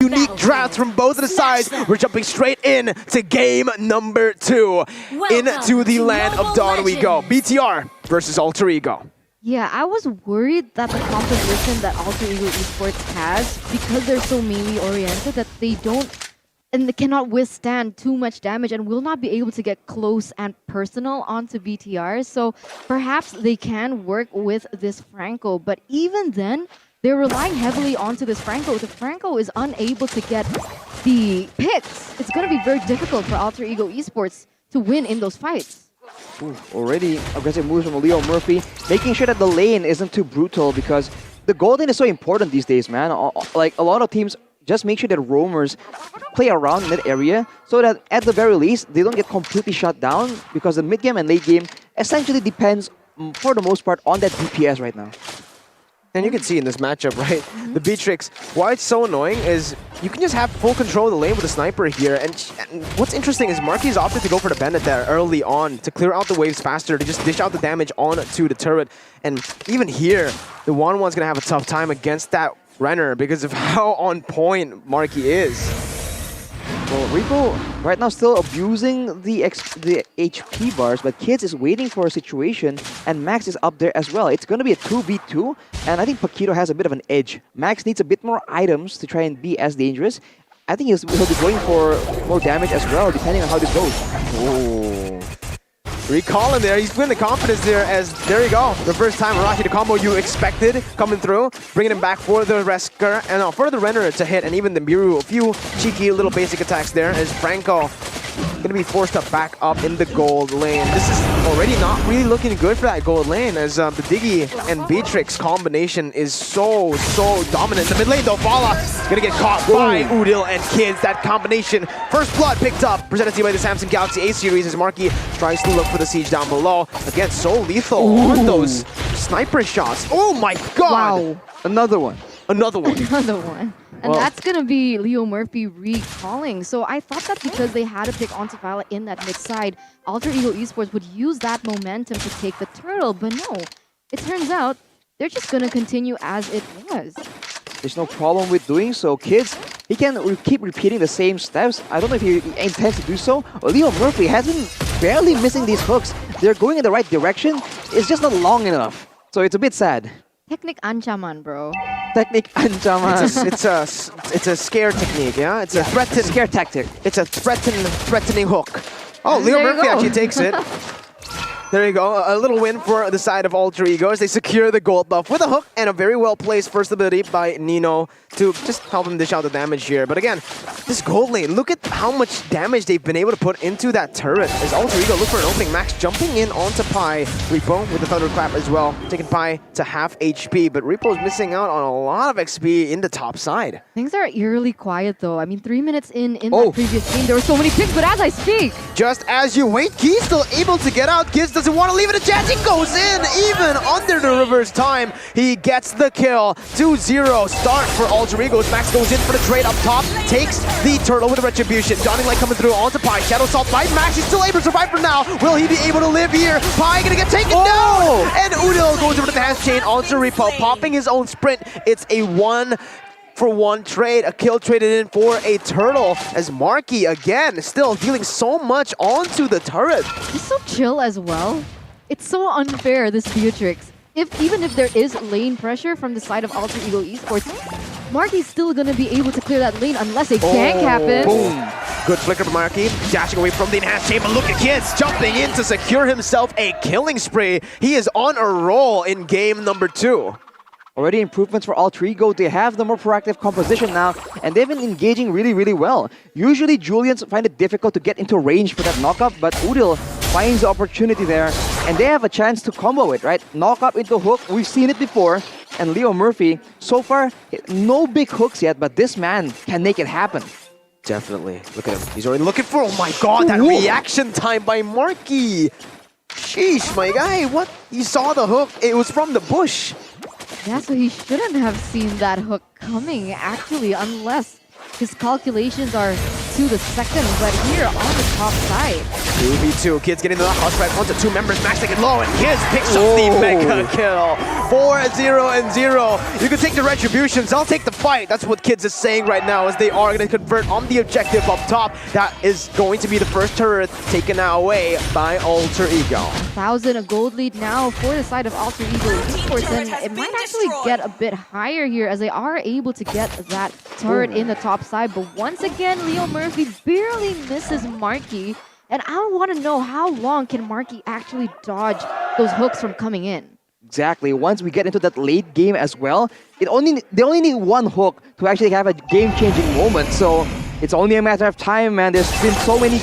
Unique drafts from both of the sides. We're jumping straight in to game number 2. Into the land of Dawn we go. BTR versus Alter Ego. Yeah, I was worried that the composition that Alter Ego Esports has, because they're so melee oriented, that they don't and they cannot withstand too much damage and will not be able to get close and personal onto BTR. So perhaps they can work with this Franco, but even then, they're relying heavily onto this Franco. The Franco is unable to get the picks. It's going to be very difficult for Alter Ego Esports to win in those fights. Ooh, already aggressive moves from Leo Murphy, making sure that the lane isn't too brutal because the gold lane is so important these days, man. Like a lot of teams just make sure that roamers play around in that area so that at the very least they don't get completely shut down because the mid game and late game essentially depends for the most part on that DPS right now. And you can see in this matchup, right? The Beatrix, why it's so annoying is you can just have full control of the lane with a sniper here. And what's interesting is Marky's opted to go for the bandit there early on to clear out the waves faster, to just dish out the damage onto the turret. And even here, the 1-1's going to have a tough time against that Renner because of how on point Marky is. Well, Repo right now still abusing the HP bars, but Kids is waiting for a situation, and Max is up there as well. It's going to be a 2v2, and I think Paquito has a bit of an edge. Max needs a bit more items to try and be as dangerous. I think he'll be going for more damage as well, depending on how this goes. Oh. Recalling there, he's putting the confidence there as, there you go, the first time Arashi the combo you expected coming through, bringing him back for the Resker, and for the Renner to hit, and even the Miru, a few cheeky little basic attacks there as Franco gonna be forced to back up in the gold lane. This is already not really looking good for that gold lane as the Diggy and Beatrix combination is so dominant. The mid lane though, Fala gonna get caught by Udil and Kids. That combination, first blood picked up, presented to you by the Samsung Galaxy A series as Marky tries to look for the siege down below. Again, so lethal on those sniper shots. Oh my god! Wow. Another one. Another one. Another one. And that's going to be Leo Murphy recalling. So I thought that because they had to pick onto Fala in that mid side, Alter Ego Esports would use that momentum to take the turtle. But no, it turns out they're just going to continue as it was. There's no problem with doing so. Kids, he can keep repeating the same steps. I don't know if he intends to do so. Leo Murphy has been barely missing these hooks. They're going in the right direction. It's just not long enough. So it's a bit sad. Technique ancaman, bro. Technique ancaman. It's a scare technique, yeah? It's a scare tactic. It's a threatening hook. Oh, Leo Murphy actually takes it. There you go, a little win for the side of Alter Ego as they secure the gold buff with a hook and a very well placed first ability by Nino to just help him dish out the damage here. But again, this gold lane, look at how much damage they've been able to put into that turret as Alter Ego look for an opening. Max jumping in onto Pi. Repo with the thunderclap as well, taking Pi to half HP, but Repo's missing out on a lot of XP in the top side. Things are eerily quiet though. I mean, 3 minutes in that previous game, there were so many picks, but as I speak, just as you wait, Key's still able to get out. Giz doesn't want to leave it a chance. He goes in, even under the reverse time. He gets the kill. 2-0 start for Alter Ego. Max goes in for the trade up top, takes the turtle with a retribution. Dawning Light coming through onto Pi. Shadow Salt by Max. He's still able to survive for now. Will he be able to live here? Pi gonna get taken down. And Udil goes over to the hands chain onto Repo, popping his own sprint. It's a 1-for-1 trade, a kill traded in for a turtle as Marky again still dealing so much onto the turret. he's so chill as well. It's so unfair, this Beatrix. Even if there is lane pressure from the side of Alter Ego Esports, Marky's still gonna be able to clear that lane unless a gank happens. Boom. Good flicker from Marky, dashing away from the enhanced chamber. Look at Kids jumping in to secure himself a killing spree. He is on a roll in game number 2. Already improvements for Alter Ego. They have the more proactive composition now, and they've been engaging really well. Usually Julians find it difficult to get into range for that knockup, but Udil finds the opportunity there, and they have a chance to combo it, right? Knock up into hook, we've seen it before, and Leo Murphy, so far, no big hooks yet, but this man can make it happen. Definitely. Look at him. He's already looking for, oh my god, that reaction time by Marky. Sheesh, my guy, what? You saw the hook, it was from the bush. Yeah, so he shouldn't have seen that hook coming, actually, unless his calculations are to the second. But here on the top side, 2v2, Kids getting the knockout strike. 1 to 2 members, Max taking low, and Kids picks up the mega kill. 4-0-0. You can take the retributions, I'll take the fight. That's what Kids is saying right now, as they are going to convert on the objective up top. That is going to be the first turret taken away by Alter Ego. 1,000 gold lead now for the side of Alter Ego Esports, and it might actually get a bit higher here as they are able to get that turret in the top side. But once again, Leo Murphy barely misses Marky. And I want to know, how long can Marky actually dodge those hooks from coming in? Exactly. Once we get into that late game as well, they only need one hook to actually have a game-changing moment. So it's only a matter of time, man. There's been so many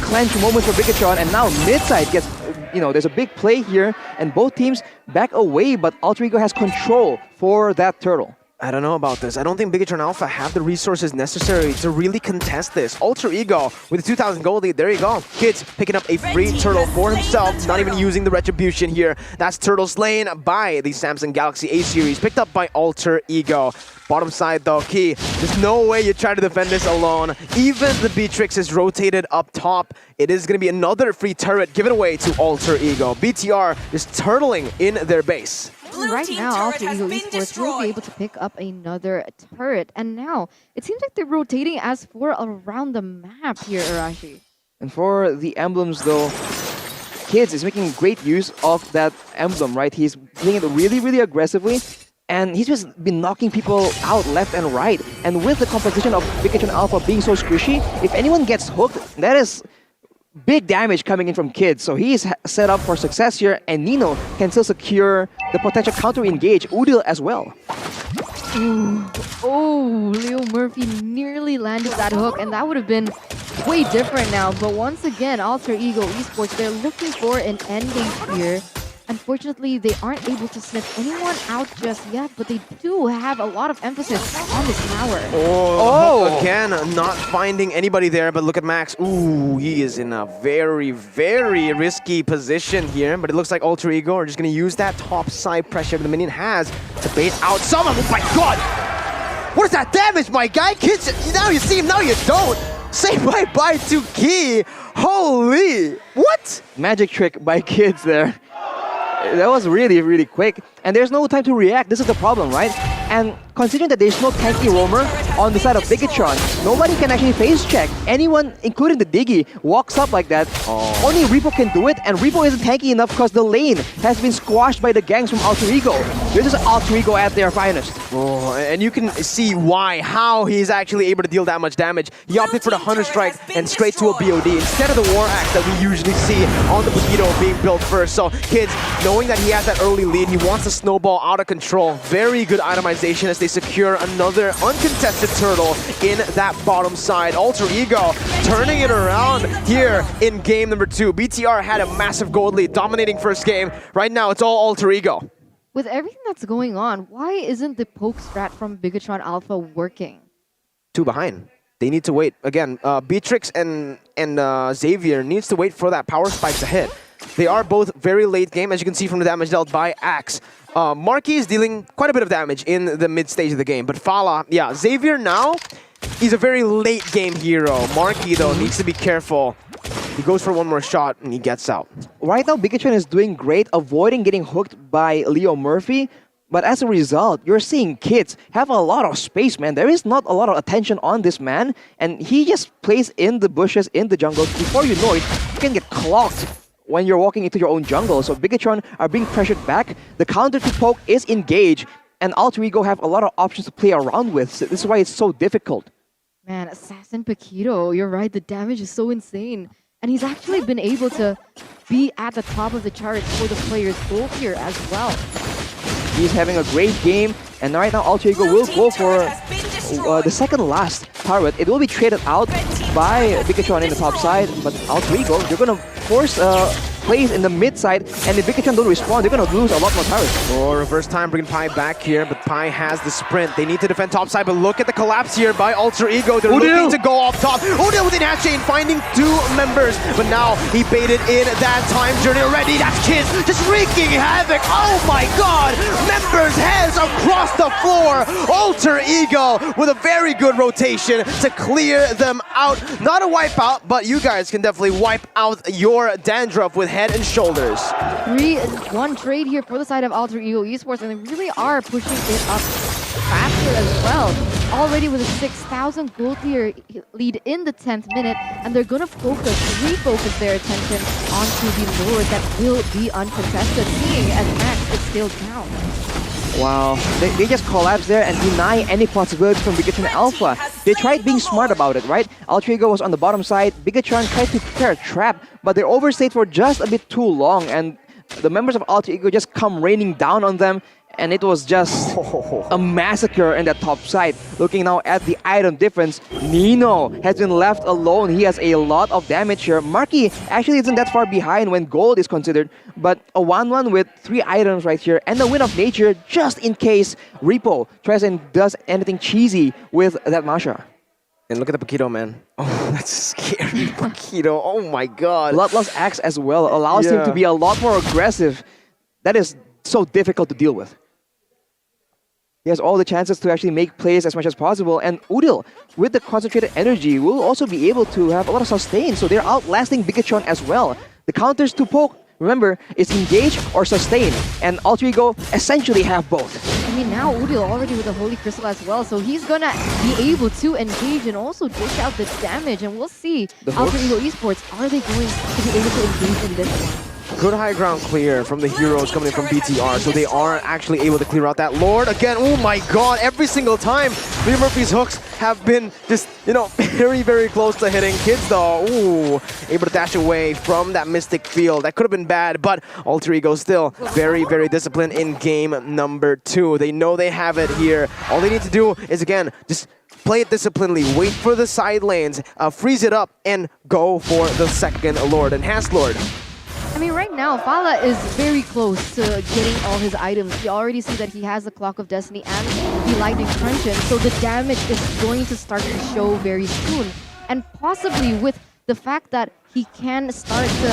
clench moments for BIGETRON, and now mid-side gets, there's a big play here, and both teams back away, but Alter Ego has control for that turtle. I don't know about this. I don't think BIGETRON Alpha have the resources necessary to really contest this. Alter Ego with a 2,000 gold lead. There you go. Kids picking up a free turtle for himself, not even using the retribution here. That's turtle slain by the Samsung Galaxy A series, picked up by Alter Ego. Bottom side though, Key, there's no way you try to defend this alone. Even the Beatrix is rotated up top. It is going to be another free turret given away to Alter Ego. BTR is turtling in their base. Right now, Alter Ego Esports will be able to pick up another turret. And now, it seems like they're rotating as for around the map here, Arashi. And for the emblems though, Kids is making great use of that emblem, right? He's playing it really, really aggressively. And he's just been knocking people out left and right. And with the composition of BIGETRON Alpha being so squishy, if anyone gets hooked, that is big damage coming in from Kids. So he's set up for success here, and Nino can still secure the potential counter-engage Udil as well. Ooh. Oh, Leo Murphy nearly landed that hook, and that would have been way different now. But once again, Alter Ego Esports, they're looking for an ending here. Unfortunately, they aren't able to sniff anyone out just yet, but they do have a lot of emphasis on this tower. Oh, again, not finding anybody there, but look at Max. Ooh, he is in a very, very risky position here, but it looks like Alter Ego are just going to use that top side pressure the minion has to bait out someone. Oh my god! What is that damage, my guy? Kids, now you see him, now you don't. Say bye-bye to Key. Holy, what? Magic trick by Kids there. That was really, really quick. And there's no time to react. This is the problem, right? And considering that there's no tanky roamer on the side of BIGETRON, nobody can actually face check. Anyone, including the Diggy, walks up like that. Only Repo can do it, and Repo isn't tanky enough because the lane has been squashed by the gangs from Alter Ego. This is Alter Ego at their finest. Oh, and you can see how he's actually able to deal that much damage. He opted for the Hunter Strike and straight to a BOD instead of the War Axe that we usually see on the Mosquito being built first. So Kids, knowing that he has that early lead, he wants to snowball out of control. Very good itemization as they secure another uncontested turtle in that bottom side. Alter Ego turning it around here in game number 2. BTR had a massive gold lead, dominating first game. Right now, it's all Alter Ego. With everything that's going on, why isn't the poke strat from BIGETRON Alpha working? 2 behind. They need to wait. Again, Beatrix and Xavier needs to wait for that power spike to hit. They are both very late game, as you can see from the damage dealt by Axe. Marky is dealing quite a bit of damage in the mid stage of the game, but Fala, yeah, Xavier now, he's a very late game hero. Marky, though, needs to be careful. He goes for one more shot and he gets out. Right now, BIGETRON is doing great, avoiding getting hooked by Leo Murphy. But as a result, you're seeing Kids have a lot of space, man. There is not a lot of attention on this man, and he just plays in the bushes, in the jungle. Before you know it, you can get clocked when you're walking into your own jungle. So BIGETRON are being pressured back. The counter to poke is engaged, and Alter Ego have a lot of options to play around with. So this is why it's so difficult. Man, Assassin Paquito, you're right. The damage is so insane. And he's actually been able to be at the top of the charts for the player's goal here as well. He's having a great game, and right now Alter Ego will go for the second last turret. It will be traded out by BIGETRON in the top side, but Alter Ego, you're going to force plays in the mid side, and if BIGETRON don't respond, they're going to lose a lot more towers. Or reverse time, bringing Pi back here, but Pi has the sprint. They need to defend top side, but look at the collapse here by Alter Ego. They're looking to go off top. Udil with the Nash chain, finding 2 members, but now he baited in that time journey already. That's Kids just wreaking havoc. Oh my god! Members' heads across the floor. Alter Ego with a very good rotation to clear them out. Not a wipeout, but you guys can definitely wipe out your dandruff with Head and Shoulders. 3-1 trade here for the side of Alter Ego Esports, and they really are pushing it up faster as well. Already with a 6,000 gold lead in the 10th minute, and they're gonna refocus their attention onto the Lord that will be uncontested, seeing as Max is still down. Wow, they just collapsed there and deny any possibility from BIGETRON Alpha. They tried being smart about it, right? Alter Ego was on the bottom side, BIGETRON tried to prepare a trap, but they overstayed for just a bit too long, and the members of Alter Ego just come raining down on them, and it was just a massacre in that top side. Looking now at the item difference, Nino has been left alone. He has a lot of damage here. Marky actually isn't that far behind when gold is considered, but a 1-1 with 3 items right here and a win of nature just in case Repo tries and does anything cheesy with that Masha. And look at the Paquito, man. Oh, that's scary, Paquito. Oh my god. Bloodlust Axe as well allows him to be a lot more aggressive. That is so difficult to deal with. He has all the chances to actually make plays as much as possible, and Udil, with the concentrated energy, will also be able to have a lot of sustain, so they're outlasting BIGETRON as well. The counters to poke, remember, is engage or sustain, and Alter Ego essentially have both. I mean, now Udil already with the Holy Crystal as well, so he's gonna be able to engage and also dish out the damage, and we'll see Alter Ego Esports, are they going to be able to engage in this one? Good high ground clear from the heroes coming in from BTR, so they are actually able to clear out that Lord again. Oh my god, every single time Lee Murphy's hooks have been just, you know, very, very close to hitting. Kids though, ooh, able to dash away from that Mystic Field. That could have been bad, but Alter Ego still very, very disciplined in game number 2. They know they have it here. All they need to do is, again, just play it disciplinedly, wait for the side lanes, freeze it up, and go for the second Lord. Enhanced Lord. I mean, right now, Fala is very close to getting all his items. You already see that he has the Clock of Destiny and the Lightning Truncheon, so the damage is going to start to show very soon. And possibly with the fact that he can start to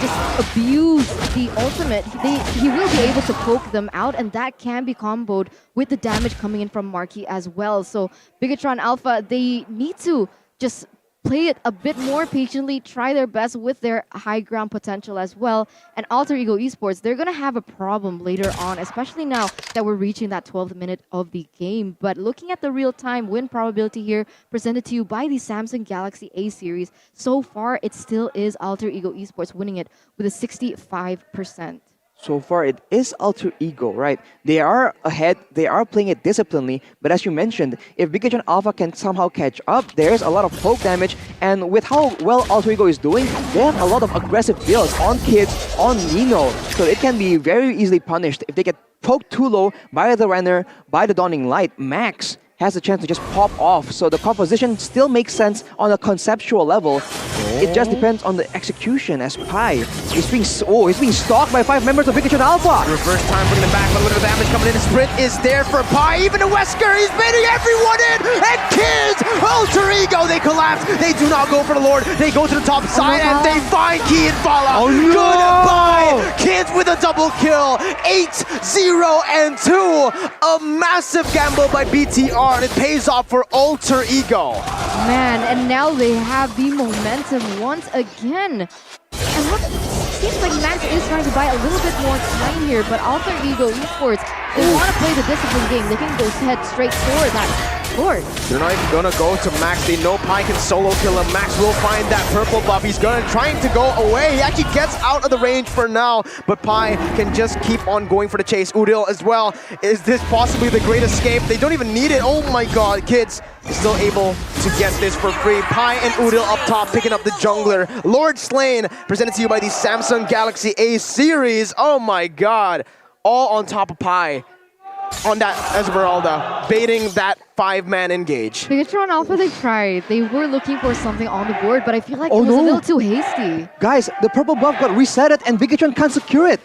just abuse the ultimate, he will be able to poke them out, and that can be comboed with the damage coming in from Marky as well. So BIGETRON Alpha, they need to just play it a bit more patiently, try their best with their high ground potential as well. And Alter Ego Esports, they're going to have a problem later on, especially now that we're reaching that 12th minute of the game. But looking at the real-time win probability here, presented to you by the Samsung Galaxy A series, so far it still is Alter Ego Esports winning it with a 65%. So far, it is Alter Ego, right? They are ahead, they are playing it disciplinedly, but as you mentioned, if BIGETRON Alpha can somehow catch up, there's a lot of poke damage, and with how well Alter Ego is doing, they have a lot of aggressive builds on Kids, on Nino, so it can be very easily punished if they get poked too low by the Renner, by the Dawning Light. Max has a chance to just pop off, so the composition still makes sense on a conceptual level. It just depends on the execution as Pi is being stalked by 5 members of BIGETRON Alpha. Reverse time, bringing it back, but a little bit of damage coming in. The sprint is there for Pi, even the Wesker, he's baiting everyone in, and Kids, Alter Ego, they collapse, they do not go for the Lord, they go to the top side, and they find Key and Fala. Oh, no! Goodbye, Kids with a double kill, 8-0 and 2, a massive gamble by BTR, and it pays off for Alter Ego. Man, and now they have the momentum once again. And look, seems like Max is trying to buy a little bit more time here, but Alter Ego Esports, they want to play the discipline game. They can go head straight for that Lord. They're not even gonna go to Max. They know Pi can solo kill him. Max will find that purple buff. He's trying to go away. He actually gets out of the range for now, but Pi can just keep on going for the chase. Udil as well. Is this possibly the great escape? They don't even need it. Oh my god, Kids is still able to get this for free. Pi and Udil up top, picking up the jungler. Lord Slain, presented to you by the Samsung Galaxy A series. Oh my god. All on top of Pi. On that Esmeralda, baiting that 5-man engage. BIGETRON Alpha, they tried. They were looking for something on the board, but I feel like it was a little too hasty. Guys, the purple buff got resetted and BIGETRON can't secure it.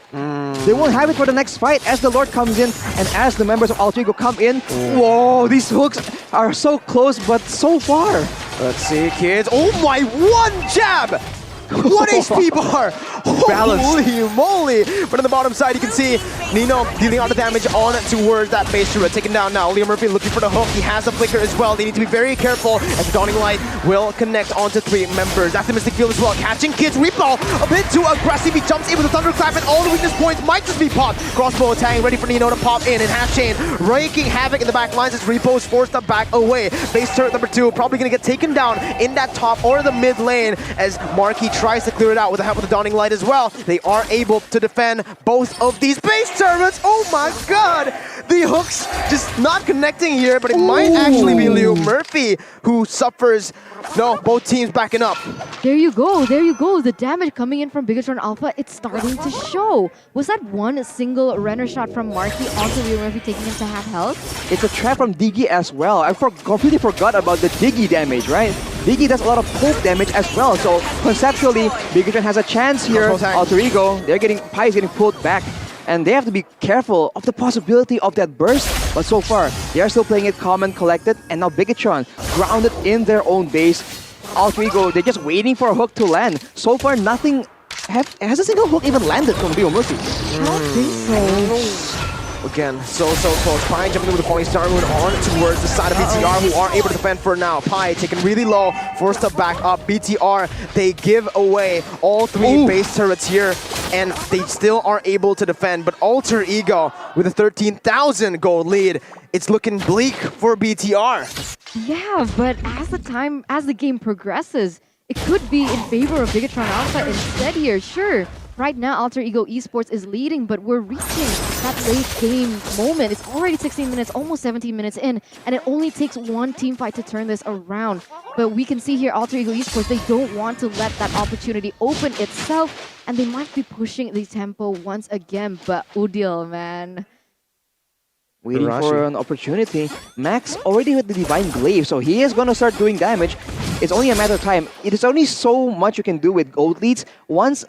They won't have it for the next fight as the Lord comes in and as the members of Alter Ego come in. Whoa, these hooks are so close but so far. Let's see, kids. Oh my, one jab! One HP bar! Holy moly! But on the bottom side, you can see Nino dealing all the damage on towards that base turret. Taken down now. Leo Murphy looking for the hook. He has the flicker as well. They need to be very careful as the Dawning Light will connect onto 3 members. That's the Mystic Field as well. Catching kids. Repo a bit too aggressive. He jumps in with the Thunderclap and all the weakness points might just be popped. Crossbow attack ready for Nino to pop in. And Half Chain raking havoc in the back lines as Repo is forced to back away. Base turret number 2 probably going to get taken down in that top or the mid lane as Marky tries to clear it out with the help of the Dawning Light as well. They are able to defend both of these base turrets. Oh my god! The hooks just not connecting here, but it might actually be Leo Murphy who suffers. No, both teams backing up. There you go, there you go. The damage coming in from BIGETRON Alpha, it's starting to show. Was that one single Renner shot from Marky onto Leo Murphy taking him to half health? It's a trap from Diggy as well. I completely forgot about the Diggy damage, right? Diggy does a lot of poke damage as well, so conceptually, BIGETRON has a chance here. Alter Ego, Pi is getting pulled back. And they have to be careful of the possibility of that burst. But so far, they are still playing it calm and collected. And now BIGETRON, grounded in their own base. Alter Ego, they're just waiting for a hook to land. So far, nothing... Has a single hook even landed from Leo Murphy? I don't think so. Again, so close. Pi jumping with the Falling Star Moon on towards the side of BTR, who are able to defend for now. Pi taken really low, forced to back up. BTR, they give away all 3 base turrets here, and they still are able to defend. But Alter Ego, with a 13,000 gold lead, it's looking bleak for BTR. Yeah, but as the game progresses, it could be in favor of BIGETRON Alpha instead here. Sure, right now Alter Ego Esports is leading, but we're reaching that late game moment. It's already 16 minutes, almost 17 minutes in, and it only takes one team fight to turn this around. But we can see here Alter Ego Esports, they don't want to let that opportunity open itself, and they might be pushing the tempo once again. But Udil, man. Waiting for an opportunity. Max already with the Divine Glaive, so he is going to start doing damage. It's only a matter of time. It is only so much you can do with gold leads. Once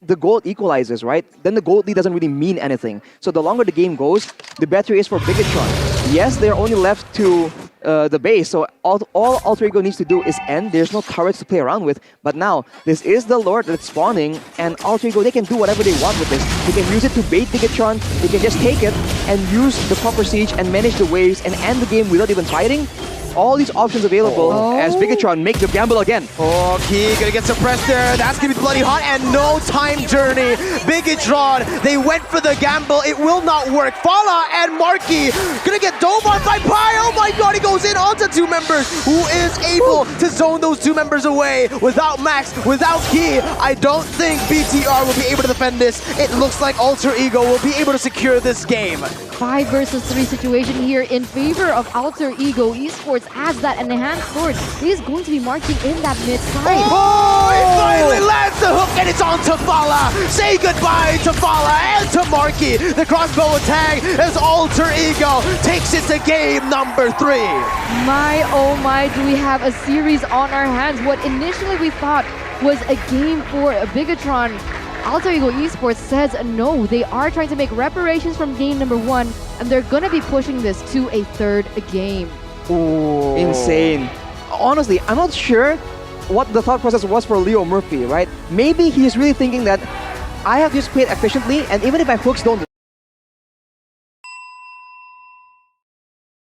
the gold equalizes, right? Then the gold lead doesn't really mean anything. So the longer the game goes, the better it is for BIGETRON. Yes, they're only left to the base, so all Alter Ego needs to do is end. There's no turrets to play around with. But now, this is the Lord that's spawning, and Alter Ego, they can do whatever they want with this. They can use it to bait BIGETRON, they can just take it and use the proper siege and manage the waves and end the game without even fighting. All these options available as BIGETRON make the gamble again. Oh, Key gonna get suppressed there. That's gonna be bloody hot and no time journey. BIGETRON, they went for the gamble. It will not work. Fala and Marky gonna get dove on by Pi. Oh my god, he goes in onto 2 members. Who is able to zone those 2 members away? Without Max, without Key, I don't think BTR will be able to defend this. It looks like Alter Ego will be able to secure this game. 5 versus 3 situation here in favor of Alter Ego Esports as that enhanced sword is going to be marking in that mid side. Oh, it finally lands the hook and it's on to Fala. Say goodbye to Fala and to Marky. The crossbow attack as Alter Ego takes it to game number 3. My, oh my, do we have a series on our hands? What initially we thought was a game for BIGETRON, Alter Ego Esports says no. They are trying to make reparations from game number 1, and they're gonna be pushing this to a 3rd game. Ooh. Insane. Honestly, I'm not sure what the thought process was for Leo Murphy, right? Maybe he's really thinking that I have just played efficiently, and even if my hooks don't